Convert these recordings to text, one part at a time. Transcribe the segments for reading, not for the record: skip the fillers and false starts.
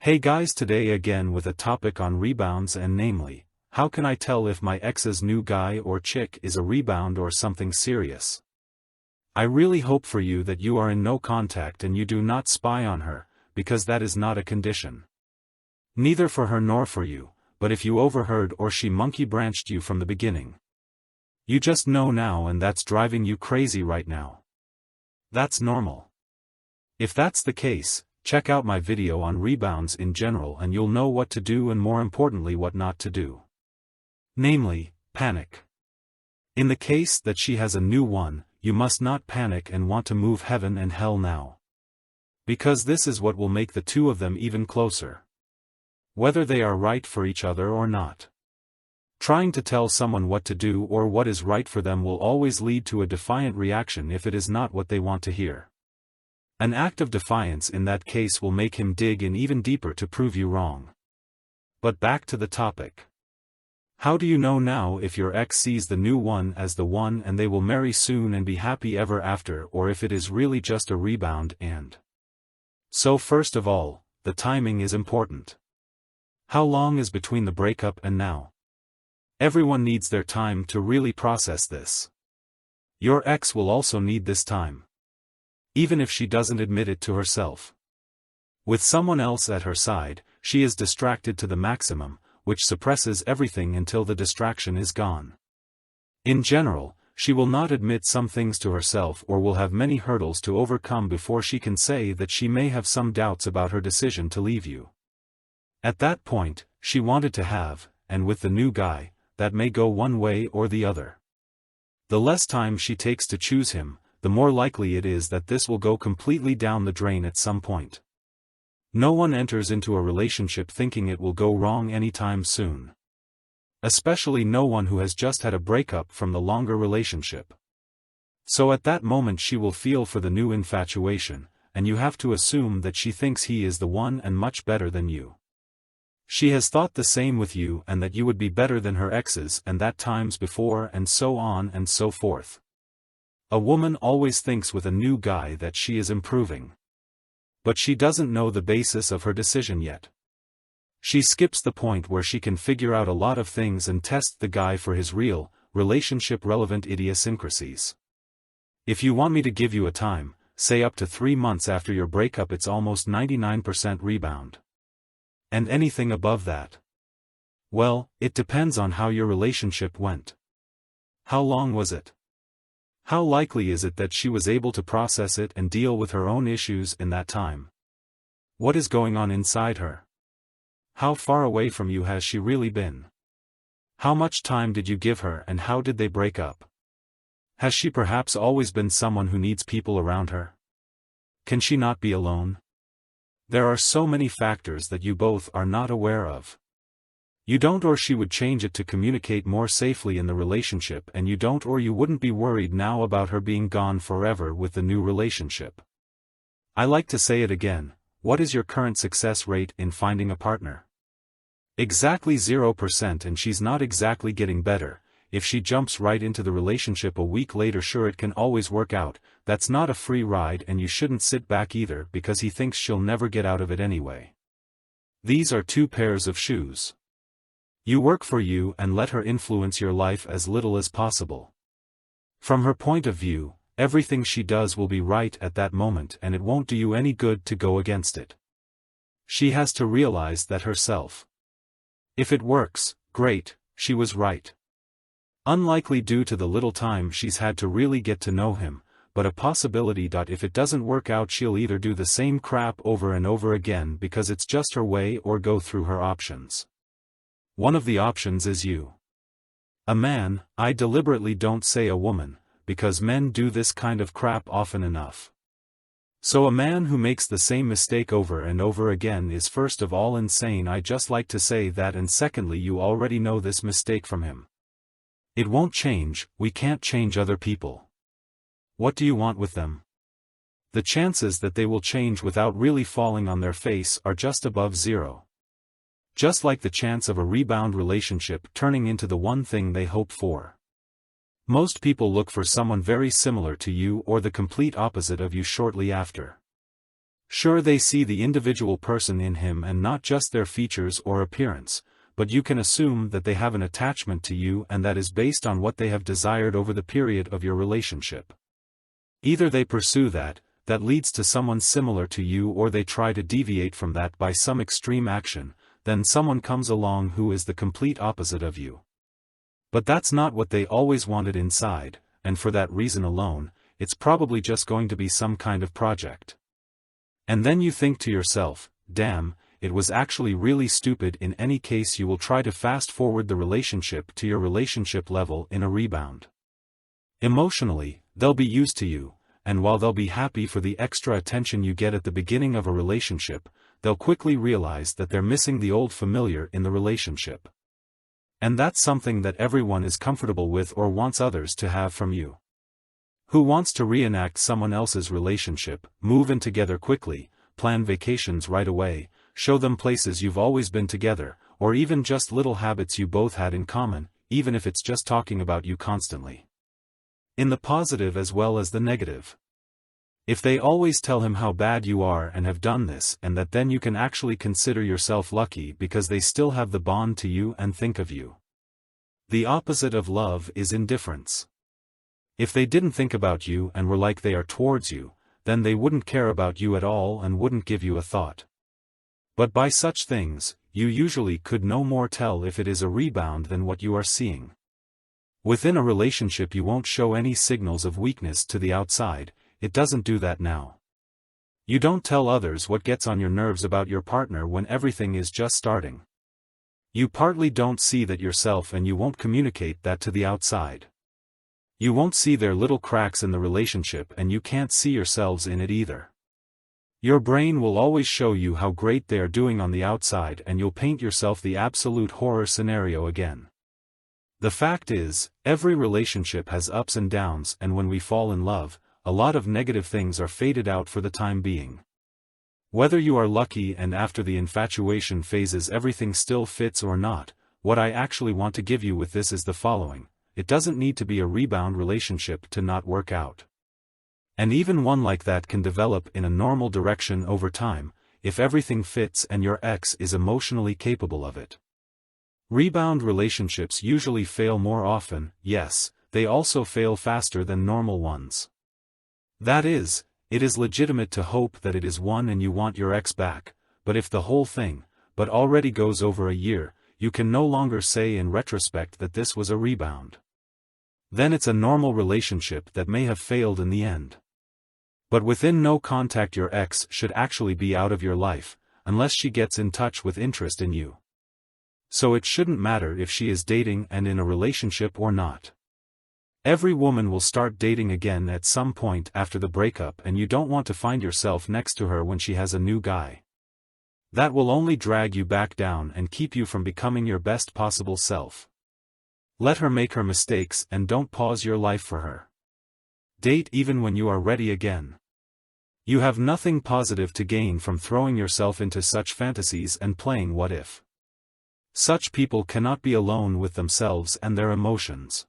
Hey guys, today again with a topic on rebounds, and namely, how can I tell if my ex's new guy or chick is a rebound or something serious? I really hope for you that you are in no contact and you do not spy on her, because that is not a condition. Neither for her nor for you, but if you overheard or she monkey branched you from the beginning. You just know now, and that's driving you crazy right now. That's normal. If that's the case, check out my video on rebounds in general and you'll know what to do and more importantly what not to do. Namely, panic. In the case that she has a new one, you must not panic and want to move heaven and hell now. Because this is what will make the two of them even closer. Whether they are right for each other or not. Trying to tell someone what to do or what is right for them will always lead to a defiant reaction if it is not what they want to hear. An act of defiance in that case will make him dig in even deeper to prove you wrong. But back to the topic. How do you know now if your ex sees the new one as the one and they will marry soon and be happy ever after, or if it is really just a rebound? And so first of all, the timing is important. How long is between the breakup and now? Everyone needs their time to really process this. Your ex will also need this time. Even if she doesn't admit it to herself. With someone else at her side, she is distracted to the maximum, which suppresses everything until the distraction is gone. In general, she will not admit some things to herself or will have many hurdles to overcome before she can say that she may have some doubts about her decision to leave you. At that point, she wanted to have, and with the new guy, that may go one way or the other. The less time she takes to choose him, the more likely it is that this will go completely down the drain at some point. No one enters into a relationship thinking it will go wrong anytime soon. Especially no one who has just had a breakup from the longer relationship. So at that moment she will feel for the new infatuation, and you have to assume that she thinks he is the one and much better than you. She has thought the same with you and that you would be better than her exes and that times before and so on and so forth. A woman always thinks with a new guy that she is improving. But she doesn't know the basis of her decision yet. She skips the point where she can figure out a lot of things and test the guy for his real, relationship-relevant idiosyncrasies. If you want me to give you a time, say up to 3 months after your breakup, it's almost 99% rebound. And anything above that? Well, it depends on how your relationship went. How long was it? How likely is it that she was able to process it and deal with her own issues in that time? What is going on inside her? How far away from you has she really been? How much time did you give her and how did they break up? Has she perhaps always been someone who needs people around her? Can she not be alone? There are so many factors that you both are not aware of. You don't, or she would change it to communicate more safely in the relationship, and you don't, or you wouldn't be worried now about her being gone forever with the new relationship. I like to say it again, what is your current success rate in finding a partner? Exactly 0%, and she's not exactly getting better. If she jumps right into the relationship a week later, sure, it can always work out. That's not a free ride, and you shouldn't sit back either because he thinks she'll never get out of it anyway. These are two pairs of shoes. You work for you and let her influence your life as little as possible. From her point of view, everything she does will be right at that moment and it won't do you any good to go against it. She has to realize that herself. If it works, great, she was right. Unlikely due to the little time she's had to really get to know him, but a possibility. If it doesn't work out, she'll either do the same crap over and over again because it's just her way, or go through her options. One of the options is you. A man, I deliberately don't say a woman, because men do this kind of crap often enough. So a man who makes the same mistake over and over again is first of all insane. I just like to say that, and secondly, you already know this mistake from him. It won't change. We can't change other people. What do you want with them? The chances that they will change without really falling on their face are just above zero. Just like the chance of a rebound relationship turning into the one thing they hope for. Most people look for someone very similar to you or the complete opposite of you shortly after. Sure, they see the individual person in him and not just their features or appearance, but you can assume that they have an attachment to you, and that is based on what they have desired over the period of your relationship. Either they pursue that leads to someone similar to you, or they try to deviate from that by some extreme action, then someone comes along who is the complete opposite of you. But that's not what they always wanted inside, and for that reason alone, it's probably just going to be some kind of project. And then you think to yourself, damn, it was actually really stupid. In any case, you will try to fast forward the relationship to your relationship level in a rebound. Emotionally, they'll be used to you, and while they'll be happy for the extra attention you get at the beginning of a relationship, they'll quickly realize that they're missing the old familiar in the relationship. And that's something that everyone is comfortable with or wants others to have from you. Who wants to reenact someone else's relationship, move in together quickly, plan vacations right away, show them places you've always been together, or even just little habits you both had in common, even if it's just talking about you constantly? In the positive as well as the negative. If they always tell him how bad you are and have done this and that, then you can actually consider yourself lucky because they still have the bond to you and think of you. The opposite of love is indifference. If they didn't think about you and were like they are towards you, then they wouldn't care about you at all and wouldn't give you a thought. But by such things, you usually could no more tell if it is a rebound than what you are seeing. Within a relationship, you won't show any signals of weakness to the outside. It doesn't do that now. You don't tell others what gets on your nerves about your partner when everything is just starting. You partly don't see that yourself, and you won't communicate that to the outside. You won't see their little cracks in the relationship, and you can't see yourselves in it either. Your brain will always show you how great they are doing on the outside, and you'll paint yourself the absolute horror scenario again. The fact is, every relationship has ups and downs, and when we fall in love, a lot of negative things are faded out for the time being. Whether you are lucky and after the infatuation phases everything still fits or not, what I actually want to give you with this is the following: it doesn't need to be a rebound relationship to not work out. And even one like that can develop in a normal direction over time, if everything fits and your ex is emotionally capable of it. Rebound relationships usually fail more often, yes, they also fail faster than normal ones. That is, it is legitimate to hope that it is one and you want your ex back, but if the whole thing, already goes over a year, you can no longer say in retrospect that this was a rebound. Then it's a normal relationship that may have failed in the end. But within no contact, your ex should actually be out of your life, unless she gets in touch with interest in you. So it shouldn't matter if she is dating and in a relationship or not. Every woman will start dating again at some point after the breakup, and you don't want to find yourself next to her when she has a new guy. That will only drag you back down and keep you from becoming your best possible self. Let her make her mistakes and don't pause your life for her. Date even when you are ready again. You have nothing positive to gain from throwing yourself into such fantasies and playing what if. Such people cannot be alone with themselves and their emotions.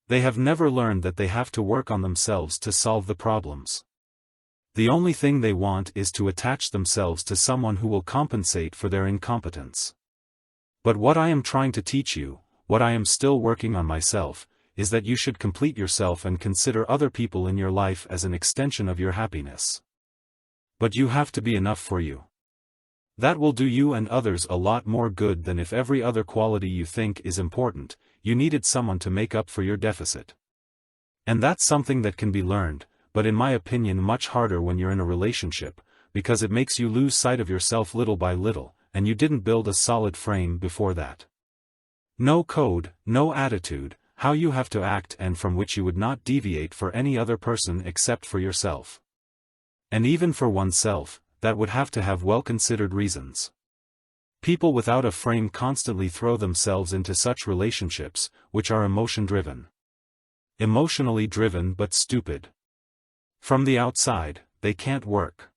They have never learned that they have to work on themselves to solve the problems. The only thing they want is to attach themselves to someone who will compensate for their incompetence. But what I am trying to teach you, what I am still working on myself, is that you should complete yourself and consider other people in your life as an extension of your happiness. But you have to be enough for you. That will do you and others a lot more good than if every other quality you think is important, you needed someone to make up for your deficit. And that's something that can be learned, but in my opinion much harder when you're in a relationship, because it makes you lose sight of yourself little by little, and you didn't build a solid frame before that. No code, no attitude, how you have to act, and from which you would not deviate for any other person except for yourself. And even for oneself, that would have to have well-considered reasons. People without a frame constantly throw themselves into such relationships, which are emotion-driven. Emotionally driven but stupid. From the outside, they can't work.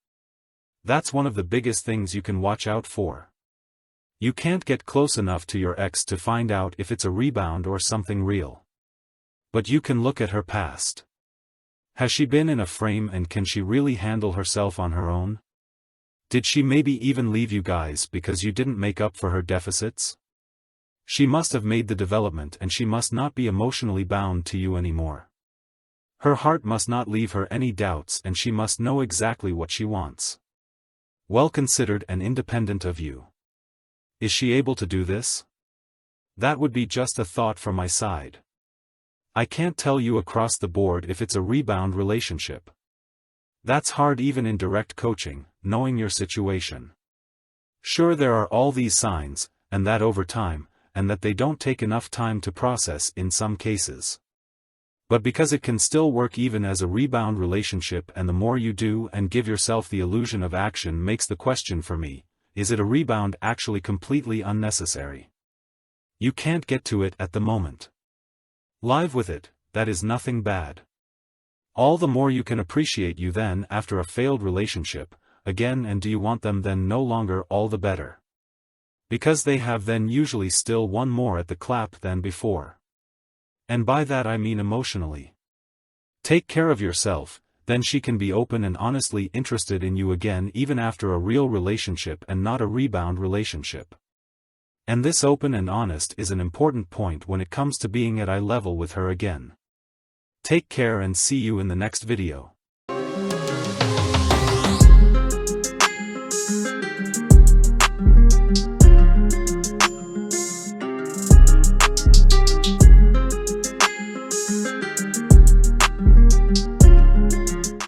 That's one of the biggest things you can watch out for. You can't get close enough to your ex to find out if it's a rebound or something real. But you can look at her past. Has she been in a frame, and can she really handle herself on her own? Did she maybe even leave you guys because you didn't make up for her deficits? She must have made the development and she must not be emotionally bound to you anymore. Her heart must not leave her any doubts and she must know exactly what she wants. Well considered and independent of you. Is she able to do this? That would be just a thought from my side. I can't tell you across the board if it's a rebound relationship. That's hard even in direct coaching, knowing your situation. Sure, there are all these signs, and that over time, and that they don't take enough time to process in some cases. But because it can still work even as a rebound relationship, and the more you do and give yourself the illusion of action makes the question for me, is it a rebound actually completely unnecessary? You can't get to it at the moment. Live with it, that is nothing bad. All the more you can appreciate you then after a failed relationship, again, and do you want them then no longer, all the better. Because they have then usually still one more at the clap than before. And by that I mean emotionally. Take care of yourself, then she can be open and honestly interested in you again even after a real relationship and not a rebound relationship. And this open and honest is an important point when it comes to being at eye level with her again. Take care and see you in the next video.